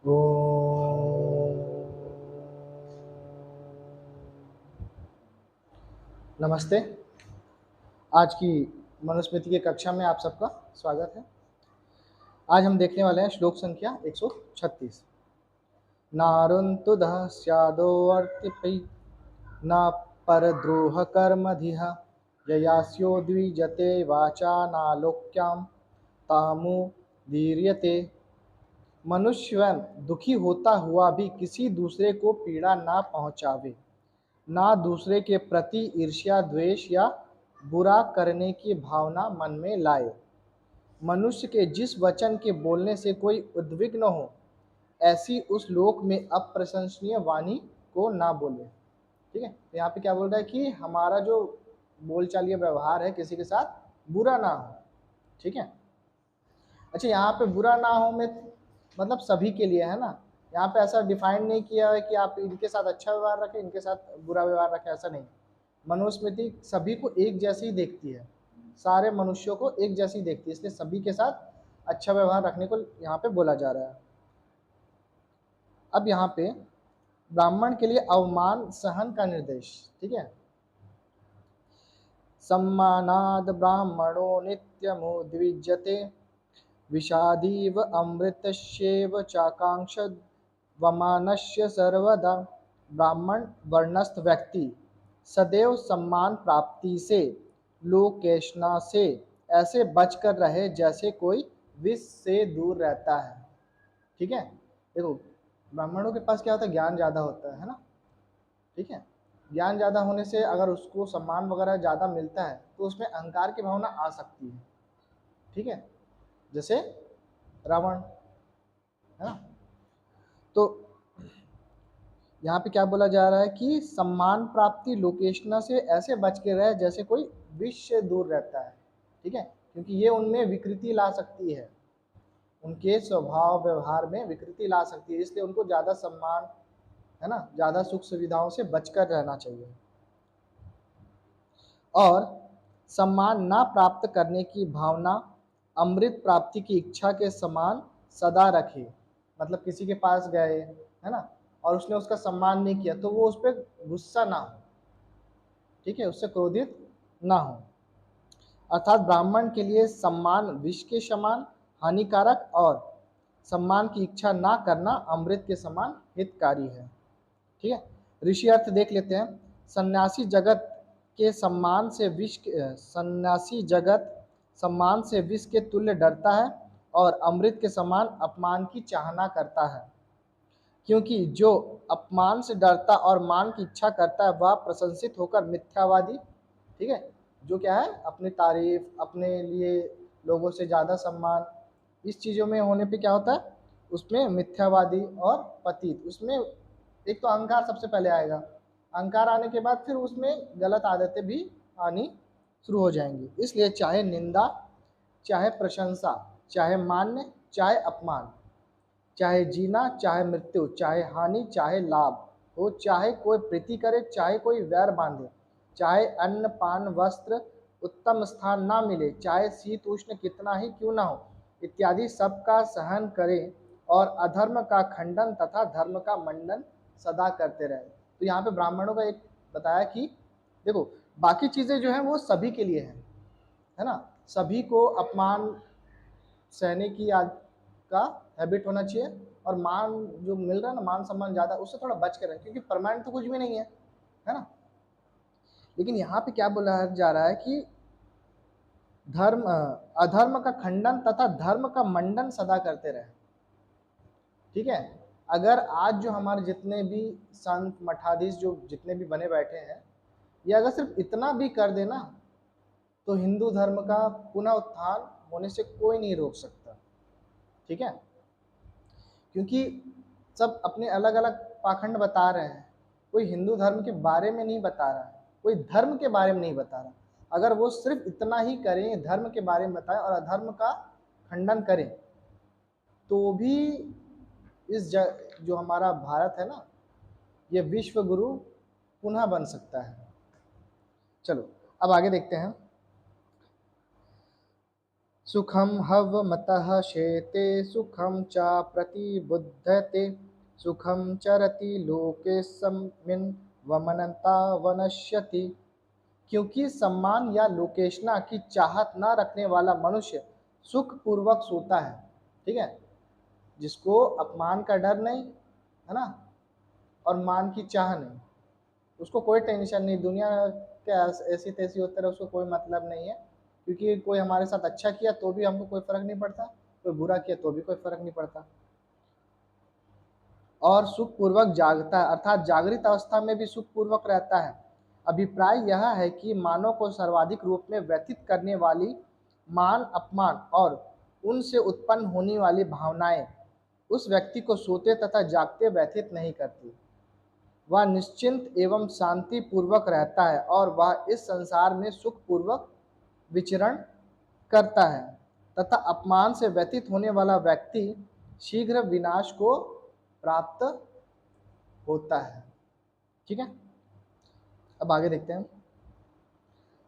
ओ नमस्ते। आज की मनुस्मृति की कक्षा में आप सबका स्वागत है। आज हम देखने वाले हैं श्लोक संख्या 136। नारुन्तुदः स्यादोऽर्तिपै न परद्रोह कर्मधिः ययास्यो द्विजते वाचा नालोक्यां तामुदीर्यते। मनुष्य स्वयं दुखी होता हुआ भी किसी दूसरे को पीड़ा ना पहुँचावे, ना दूसरे के प्रति ईर्ष्या द्वेष या बुरा करने की भावना मन में लाए। मनुष्य के जिस वचन के बोलने से कोई उद्विग्न हो, ऐसी उस लोक में अप्रशंसनीय वाणी को ना बोले। ठीक है, तो यहाँ पे क्या बोल रहा है कि हमारा जो बोलचाल या व्यवहार है किसी के साथ बुरा ना हो। ठीक है। अच्छा, यहाँ पे बुरा ना हो में मतलब सभी के लिए है ना। यहाँ पे ऐसा डिफाइन नहीं किया है कि आप इनके साथ अच्छा व्यवहार रखें, इनके साथ बुरा व्यवहार रखें, ऐसा नहीं। मनुस्मृति सभी को एक जैसे ही देखती है, सारे मनुष्यों को एक जैसी ही देखती है, इसलिए सभी के साथ अच्छा व्यवहार रखने को यहाँ पे बोला जा रहा है। अब यहाँ पे ब्राह्मण के लिए अवमान सहन का निर्देश। ठीक है। सम्मानाद ब्राह्मणो नित्यमुद्विज्यते विषादीव अमृतस्येव चाकांक्षद वमानस्य सर्वदा। ब्राह्मण वर्णस्थ व्यक्ति सदैव सम्मान प्राप्ति से, लोकेशना से ऐसे बचकर रहे जैसे कोई विष से दूर रहता है। ठीक है। देखो, ब्राह्मणों के पास क्या होता है, ज्ञान ज़्यादा होता है ना। ठीक है। ज्ञान ज़्यादा होने से अगर उसको सम्मान वगैरह ज़्यादा मिलता है तो उसमें अहंकार की भावना आ सकती है। ठीक है। जैसे रावण, है ना। तो यहाँ पे क्या बोला जा रहा है कि सम्मान प्राप्ति लोकेशना से ऐसे बच के रहे जैसे कोई विष से दूर रहता है। ठीक है। क्योंकि ये उनमें विकृति ला सकती है, उनके स्वभाव व्यवहार में विकृति ला सकती है, इसलिए उनको ज़्यादा सम्मान, है ना, ज़्यादा सुख सुविधाओं से बचकर रहना चाहिए। और सम्मान ना प्राप्त करने की भावना अमृत प्राप्ति की इच्छा के समान सदा रखे। मतलब किसी के पास गए, है ना, और उसने उसका सम्मान नहीं किया तो वो उस पर गुस्सा ना हो। ठीक है, उससे क्रोधित ना हो। अर्थात ब्राह्मण के लिए सम्मान विष के समान हानिकारक और सम्मान की इच्छा ना करना अमृत के समान हितकारी है। ठीक है। ऋषि अर्थ देख लेते हैं। सन्यासी जगत के सम्मान से सन्यासी जगत सम्मान से विष के तुल्य डरता है और अमृत के समान अपमान की चाहना करता है। क्योंकि जो अपमान से डरता और मान की इच्छा करता है वह प्रशंसित होकर मिथ्यावादी, ठीक है, जो क्या है, अपनी तारीफ, अपने लिए लोगों से ज़्यादा सम्मान, इस चीज़ों में होने पे क्या होता है, उसमें मिथ्यावादी और पतित, उसमें एक तो अहंकार सबसे पहले आएगा। अहंकार आने के बाद फिर उसमें गलत आदतें भी आनी शुरू हो जाएंगी। इसलिए चाहे निंदा, चाहे प्रशंसा, चाहे मान्य, चाहे अपमान, चाहे जीना, चाहे मृत्यु, चाहे हानि, चाहे लाभ हो, चाहे कोई प्रीति करे, चाहे कोई वैर बांधे, चाहे अन्न पान वस्त्र उत्तम स्थान ना मिले, चाहे शीत उष्ण कितना ही क्यों ना हो, इत्यादि सबका सहन करे और अधर्म का खंडन तथा धर्म का मंडन सदा करते रहे। तो यहाँ पे ब्राह्मणों का एक बताया कि देखो, बाकी चीज़ें जो हैं वो सभी के लिए हैं, है ना। सभी को अपमान सहने की का हैबिट होना चाहिए, और मान जो मिल रहा है ना, मान सम्मान ज़्यादा, उससे थोड़ा बच के रहें, क्योंकि परमानेंट तो कुछ भी नहीं है ना। लेकिन यहाँ पे क्या बोला जा रहा है कि अधर्म का खंडन तथा धर्म का मंडन सदा करते रहे। ठीक है। अगर आज जो हमारे जितने भी संत मठाधीश जो जितने भी बने बैठे हैं, ये अगर सिर्फ इतना भी कर देना तो हिंदू धर्म का पुनः उत्थान होने से कोई नहीं रोक सकता। ठीक है। क्योंकि सब अपने अलग अलग पाखंड बता रहे हैं, कोई हिंदू धर्म के बारे में नहीं बता रहा है, कोई धर्म के बारे में नहीं बता रहा। अगर वो सिर्फ इतना ही करें, धर्म के बारे में बताएं और अधर्म का खंडन करें, तो भी जो हमारा भारत है ना, ये विश्व गुरु पुनः बन सकता है। चलो अब आगे देखते हैं। सुखम हवमतः शेते सुखम च प्रतिबुध्यते सुखम चरति लोकेस्मिन् वमनता वनश्यति। क्योंकि सम्मान या लोकेशना की चाहत न रखने वाला मनुष्य सुख पूर्वक सोता है। ठीक है, जिसको अपमान का डर नहीं है ना, और मान की चाह नहीं, उसको कोई टेंशन नहीं, दुनिया क्या ऐसी तैसी होती रहे, उसको कोई मतलब नहीं है। क्योंकि कोई हमारे साथ अच्छा किया तो भी हमको कोई फर्क नहीं पड़ता, कोई बुरा किया तो भी कोई फर्क नहीं पड़ता। और सुख पूर्वक जागता है, अर्थात जागृत अवस्था में भी सुख पूर्वक रहता है। अभिप्राय यह है कि मानव को सर्वाधिक रूप में व्यतीत करने वाली मान अपमान और उनसे उत्पन्न होने वाली भावनाएं उस व्यक्ति को सोते तथा जागते व्यथित नहीं करती। वह निश्चिंत एवं शांति पूर्वक रहता है और वह इस संसार में सुख पूर्वक विचरण करता है, तथा अपमान से व्यतीत होने वाला व्यक्ति शीघ्र विनाश को प्राप्त होता है। ठीक है, अब आगे देखते हैं।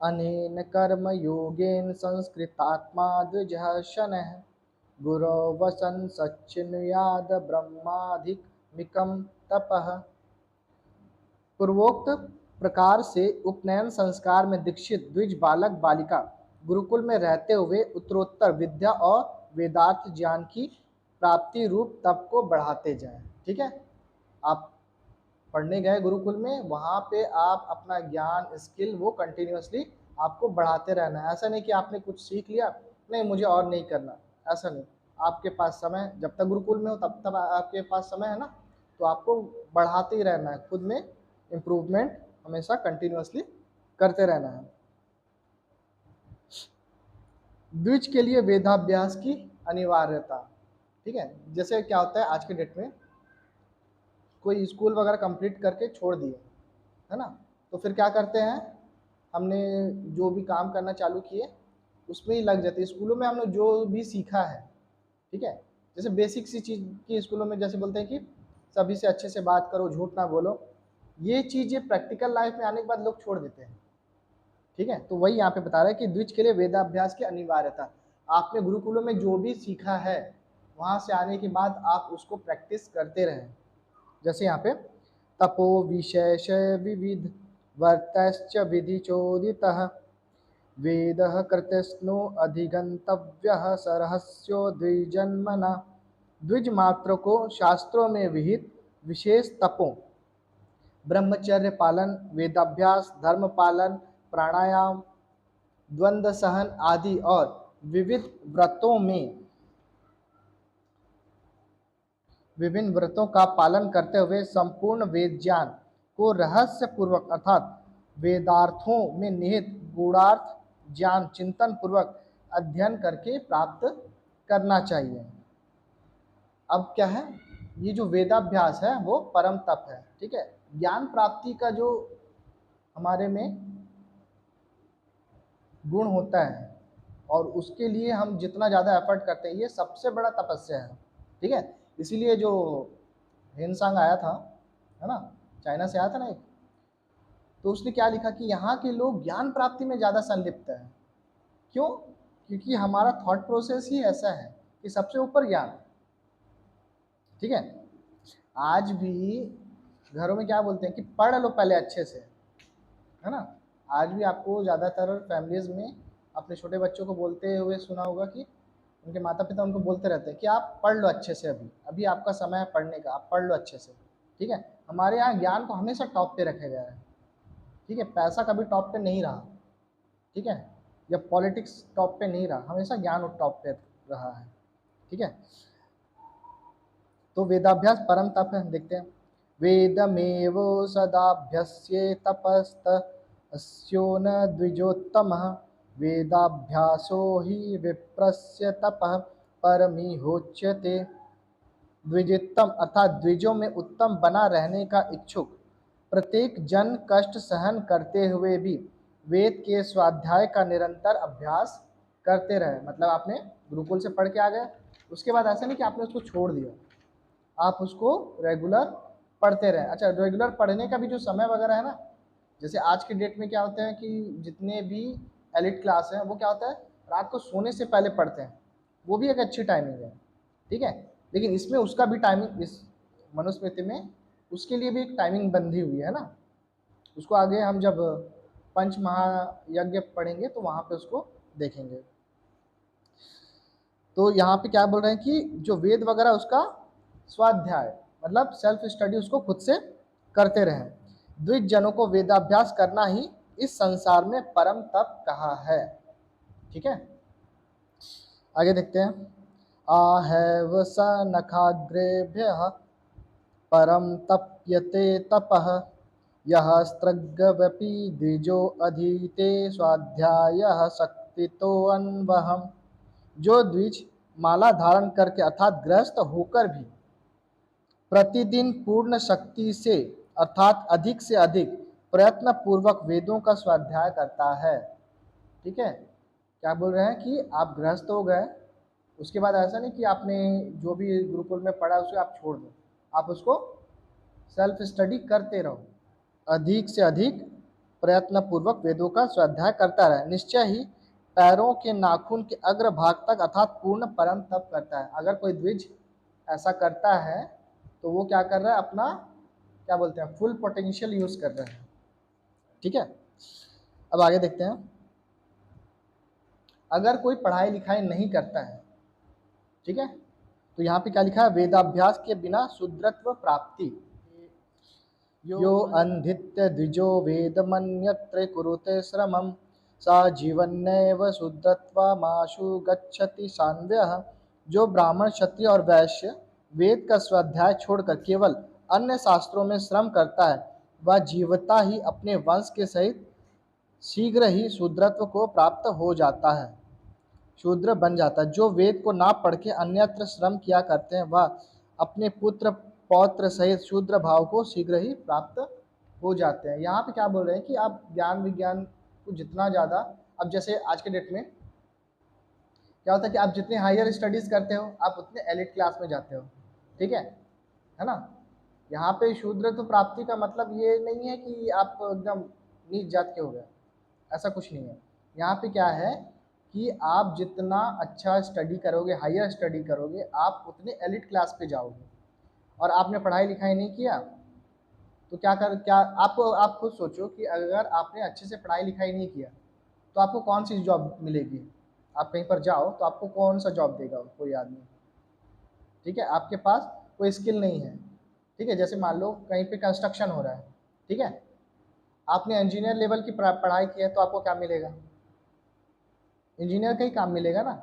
अनेन कर्म योगेन संस्कृतात्मा द्विजः शनः गुरो वसन सच्चिनुयाद ब्रह्माधिकमिकं तपः। पूर्वोक्त प्रकार से उपनयन संस्कार में दीक्षित द्विज बालक बालिका गुरुकुल में रहते हुए उत्तरोत्तर विद्या और वेदार्थ ज्ञान की प्राप्ति रूप तप को बढ़ाते जाएं। ठीक है, आप पढ़ने गए गुरुकुल में, वहाँ पे आप अपना ज्ञान स्किल वो कंटिन्यूअसली आपको बढ़ाते रहना है। ऐसा नहीं कि आपने कुछ सीख लिया, नहीं मुझे और नहीं करना, ऐसा नहीं। आपके पास समय, जब तक गुरुकुल में हो तब तक आपके पास समय है ना, तो आपको बढ़ाते ही रहना है, खुद में इम्प्रूवमेंट हमेशा कंटिन्यूअसली करते रहना है। द्विज के लिए वेदाभ्यास की अनिवार्यता। ठीक है, जैसे क्या होता है आज के डेट में, कोई स्कूल वगैरह कंप्लीट करके छोड़ दिए है ना, तो फिर क्या करते हैं, हमने जो भी काम करना चालू किए उसमें ही लग जाते हैं। स्कूलों में हमने जो भी सीखा है, ठीक है, जैसे बेसिक सी चीज़ की स्कूलों में जैसे बोलते हैं कि सभी से अच्छे से बात करो, झूठ ना बोलो, ये चीज़ें प्रैक्टिकल लाइफ में आने के बाद लोग छोड़ देते हैं। ठीक है, तो वही यहाँ पे बता रहा है कि द्विज के लिए वेदाभ्यास की अनिवार्यता। आपने गुरुकुलों में जो भी सीखा है वहाँ से आने के बाद आप उसको प्रैक्टिस करते रहें। जैसे यहाँ पे तपो विशेष विविध वर्तश्च विधि चोदितः वेदः कृतस्नो अधिगंतव्यः सरहस्यो द्विजन्मना। द्विज मात्र को शास्त्रों में विहित विशेष तपों, ब्रह्मचर्य पालन, वेदाभ्यास, धर्म पालन, प्राणायाम, द्वंद्व सहन आदि और विविध व्रतों में विभिन्न व्रतों का पालन करते हुए संपूर्ण वेद ज्ञान को रहस्य पूर्वक अर्थात वेदार्थों में निहित गूढ़ार्थ ज्ञान चिंतन पूर्वक अध्ययन करके प्राप्त करना चाहिए। अब क्या है, ये जो वेदाभ्यास है वो परम तप है। ठीक है, ज्ञान प्राप्ति का जो हमारे में गुण होता है और उसके लिए हम जितना ज़्यादा एफर्ट करते हैं, ये सबसे बड़ा तपस्या है। ठीक है, इसीलिए जो हेनसांग आया था, है ना, चाइना से आया था ना एक, तो उसने क्या लिखा कि यहाँ के लोग ज्ञान प्राप्ति में ज़्यादा संलिप्त हैं। क्यों? क्योंकि हमारा थॉट प्रोसेस ही ऐसा है कि सबसे ऊपर ज्ञान। ठीक है, आज भी घरों में क्या बोलते हैं कि पढ़ लो पहले अच्छे से, है ना। आज भी आपको ज़्यादातर फैमिलीज़ में अपने छोटे बच्चों को बोलते हुए सुना होगा कि उनके माता पिता उनको बोलते रहते हैं कि आप पढ़ लो अच्छे से, अभी अभी आपका समय है पढ़ने का, आप पढ़ लो अच्छे से। ठीक है, हमारे यहाँ ज्ञान को हमेशा टॉप पे रखा गया है। ठीक है, पैसा कभी टॉप पे नहीं रहा। ठीक है, या पॉलिटिक्स टॉप पे नहीं रहा, हमेशा ज्ञान टॉप पे रहा है। ठीक है, तो वेदाभ्यास परम तप है। देखते हैं, वेदमेव सदाभ्यस्ये तपस्तस्यो न द्विजोत्तमः वेदाभ्यासो हि विप्रस्य तपः परमिहोच्यते। द्विजोत्तम अर्थात द्विजों में उत्तम बना रहने का इच्छुक प्रत्येक जन कष्ट सहन करते हुए भी वेद के स्वाध्याय का निरंतर अभ्यास करते रहे। मतलब आपने गुरुकुल से पढ़ के आ गए, उसके बाद ऐसा नहीं कि आपने उसको छोड़ दिया, आप उसको रेगुलर पढ़ते रहें। अच्छा, रेगुलर पढ़ने का भी जो समय वगैरह है ना, जैसे आज के डेट में क्या होता है कि जितने भी एलिट क्लास हैं वो क्या होता है, रात को सोने से पहले पढ़ते हैं, वो भी एक अच्छी टाइमिंग है, ठीक है। लेकिन इसमें उसका भी टाइमिंग, इस मनुस्मृति में उसके लिए भी एक टाइमिंग बंधी हुई है ना। उसको आगे हम जब पंच महायज्ञ पढ़ेंगे तो वहाँ पे उसको देखेंगे। तो यहाँ पे क्या बोल रहे हैं कि जो वेद वगैरह उसका स्वाध्याय मतलब सेल्फ स्टडी उसको खुद से करते रहें। द्विज जनों को वेदाभ्यास करना ही इस संसार में परम तप कहा है, ठीक है। आगे देखते हैं। आहैव स नखाग्रेभ्यः परम तप्यते तपः यह स्त्रग्वपि द्विजो अधीते स्वाध्यायः शक्तितो अन्वहम्। जो द्विज माला धारण करके अर्थात गृहस्थ होकर भी प्रतिदिन पूर्ण शक्ति से अर्थात अधिक से अधिक प्रयत्न पूर्वक वेदों का स्वाध्याय करता है, ठीक है। क्या बोल रहे हैं कि आप गृहस्थ हो गए, उसके बाद ऐसा नहीं कि आपने जो भी गुरुकुल में पढ़ा उसे आप छोड़ दो, आप उसको सेल्फ स्टडी करते रहो, अधिक से अधिक प्रयत्न पूर्वक वेदों का स्वाध्याय करता रहे, निश्चय ही पैरों के नाखून के अग्र भाग तक अर्थात पूर्ण परम तप करता है। अगर कोई द्विज ऐसा करता है तो वो क्या कर रहा है, अपना क्या बोलते हैं फुल पोटेंशियल यूज कर रहा है, ठीक है। अब आगे देखते हैं। अगर कोई पढ़ाई लिखाई नहीं करता है, ठीक है, तो यहाँ पे क्या लिखा है, वेदाभ्यास के बिना शूद्रत्व प्राप्ति। यो अंधित्य द्विजो वेदमन्यत्र कुरुते श्रमं सा जीवन्नैव शूद्रत्वमाशु गच्छति सान्व्यः। जो ब्राह्मण क्षत्रिय और वैश्य वेद का स्वाध्याय छोड़कर केवल अन्य शास्त्रों में श्रम करता है वह जीवता ही अपने वंश के सहित शीघ्र ही शूद्रत्व को प्राप्त हो जाता है, शूद्र बन जाता है। जो वेद को ना पढ़ के अन्यत्र श्रम किया करते हैं वह अपने पुत्र पौत्र सहित शूद्र भाव को शीघ्र ही प्राप्त हो जाते हैं। यहाँ पे क्या बोल रहे हैं कि आप ज्ञान विज्ञान को जितना ज़्यादा, अब जैसे आज के डेट में क्या होता है कि आप जितने हायर स्टडीज़ करते हो आप उतने एलिट क्लास में जाते हो, ठीक है ना। यहाँ पे शूद्र तो प्राप्ति का मतलब ये नहीं है कि आप एकदम नीच जात के हो गए, ऐसा कुछ नहीं है। यहाँ पे क्या है कि आप जितना अच्छा स्टडी करोगे, हायर स्टडी करोगे, आप उतने एलिट क्लास पे जाओगे। और आपने पढ़ाई लिखाई नहीं किया तो क्या आप खुद सोचो कि अगर आपने अच्छे से पढ़ाई लिखाई नहीं किया तो आपको कौन सी जॉब मिलेगी। आप कहीं पर जाओ तो आपको कौन सा जॉब देगा कोई आदमी, ठीक है। आपके पास कोई स्किल नहीं है, ठीक है। जैसे मान लो कहीं पे कंस्ट्रक्शन हो रहा है, ठीक है, आपने इंजीनियर लेवल की पढ़ाई की है तो आपको क्या मिलेगा, इंजीनियर का ही काम मिलेगा ना।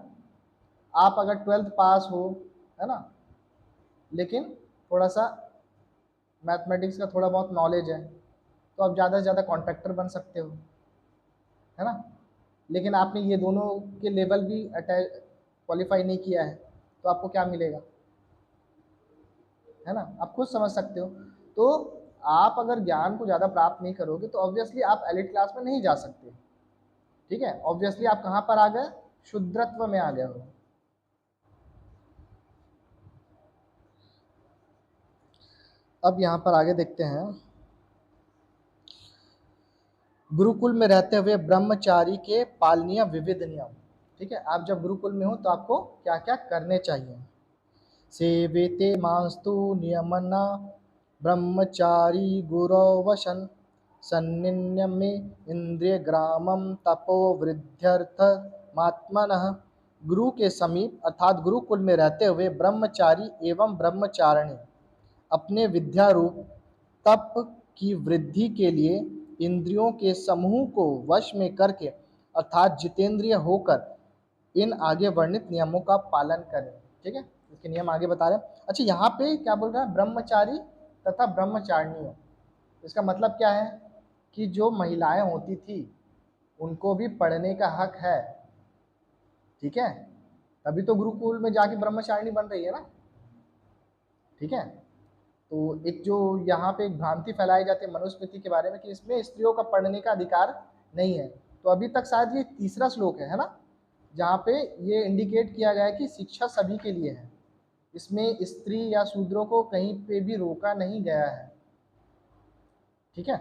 आप अगर 12th पास हो, है ना, लेकिन थोड़ा सा मैथमेटिक्स का थोड़ा बहुत नॉलेज है तो आप ज़्यादा से ज़्यादा कॉन्ट्रैक्टर बन सकते हो, है ना। लेकिन आपने ये दोनों के लेवल भी क्वालिफाई नहीं किया है तो आपको क्या मिलेगा, है ना। आप खुद समझ सकते हो। तो आप अगर ज्ञान को ज़्यादा प्राप्त नहीं करोगे तो ऑब्वियसली आप एलिट क्लास में नहीं जा सकते, ठीक है। ऑब्वियसली आप कहाँ पर आ गए, शूद्रत्व में आ गए हो। अब यहाँ पर आगे देखते हैं। गुरुकुल में रहते हुए ब्रह्मचारी के पालनीय विविध नियम, ठीक है। आप जब गुरुकुल में हो तो आपको क्या क्या करने चाहिए। सेवेते मास्तु नियमना ब्रह्मचारी गुरो वशन सन्निन्य में इंद्रिय ग्रामम तपो वृद्ध्यर्थ मात्मनः। गुरु के समीप अर्थात गुरुकुल में रहते हुए ब्रह्मचारी एवं ब्रह्मचारिणी अपने विद्या रूप तप की वृद्धि के लिए इंद्रियों के समूह को वश में करके अर्थात जितेंद्रिय होकर इन आगे वर्णित नियमों का पालन करें, ठीक है। इसके नियम आगे बता रहे हैं। अच्छा, यहाँ पे क्या बोल रहा है, ब्रह्मचारी तथा ब्रह्मचारिणियों, इसका मतलब क्या है कि जो महिलाएं होती थी उनको भी पढ़ने का हक है, ठीक है। तभी तो गुरुकुल में जाके ब्रह्मचारिणी बन रही है ना, ठीक है। तो एक जो यहाँ पे एक भ्रांति फैलाई जाती है मनुस्मृति के बारे में कि इसमें स्त्रियों का पढ़ने का अधिकार नहीं है, तो अभी तक शायद ये तीसरा श्लोक है ना, जहाँ पे ये इंडिकेट किया गया है कि शिक्षा सभी के लिए है, इसमें स्त्री या शूद्रों को कहीं पे भी रोका नहीं गया है, ठीक है।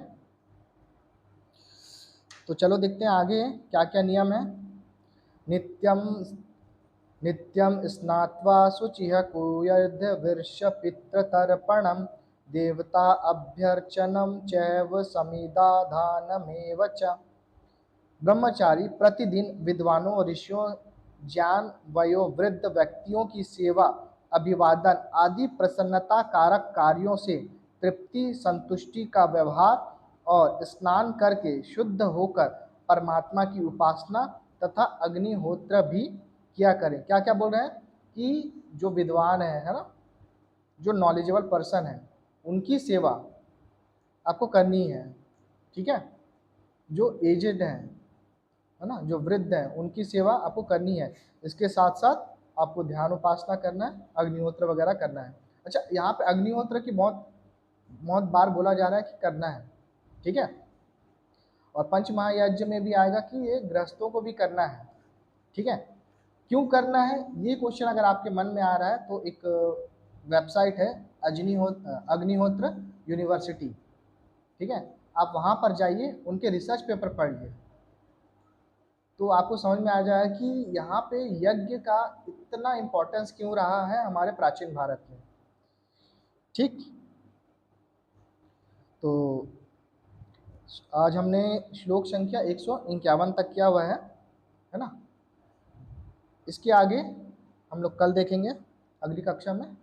तो चलो देखते हैं आगे क्या क्या नियम है। नित्यं नित्यं स्नात्वा शुचिः कुर्याद्वर्षपितृतर्पणं देवता अभ्यर्चनं चैव समिदाधानमेव च। ब्रह्मचारी प्रतिदिन विद्वानों, ऋषियों, ज्ञान वयोवृद्ध व्यक्तियों की सेवा, अभिवादन आदि प्रसन्नता कारक कार्यों से तृप्ति संतुष्टि का व्यवहार और स्नान करके शुद्ध होकर परमात्मा की उपासना तथा अग्निहोत्र भी किया करें। क्या क्या बोल रहे हैं कि जो विद्वान है ना, जो नॉलेजेबल पर्सन है, उनकी सेवा आपको करनी है। ठीक है, जो एजेड हैं, है ना, जो वृद्ध हैं, उनकी सेवा आपको करनी है। इसके साथ साथ आपको ध्यान उपासना करना है, अग्निहोत्र वगैरह करना है। अच्छा, यहाँ पे अग्निहोत्र की बहुत बहुत बार बोला जा रहा है कि करना है। ठीक है, और पंच महायज्ञ में भी आएगा कि ये गृहस्थों को भी करना है। ठीक है, क्यों करना है ये क्वेश्चन अगर आपके मन में आ रहा है तो एक वेबसाइट है अग्निहोत्र यूनिवर्सिटी। ठीक है, आप वहाँ पर जाइए, उनके रिसर्च पेपर पढ़िए, तो आपको समझ में आ जाएगा कि यहाँ पे यज्ञ का इतना इम्पोर्टेंस क्यों रहा है हमारे प्राचीन भारत में। ठीक, तो आज हमने श्लोक संख्या 151 तक किया हुआ है ना। इसके आगे हम लोग कल देखेंगे अगली कक्षा में।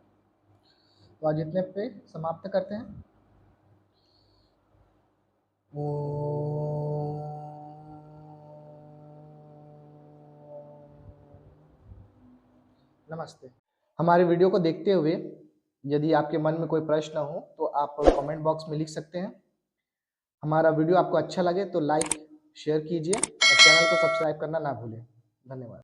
तो आज इतने पे समाप्त करते हैं। नमस्ते। हमारे वीडियो को देखते हुए यदि आपके मन में कोई प्रश्न हो तो आप कमेंट बॉक्स में लिख सकते हैं। हमारा वीडियो आपको अच्छा लगे तो लाइक शेयर कीजिए और चैनल को सब्सक्राइब करना ना भूलें। धन्यवाद।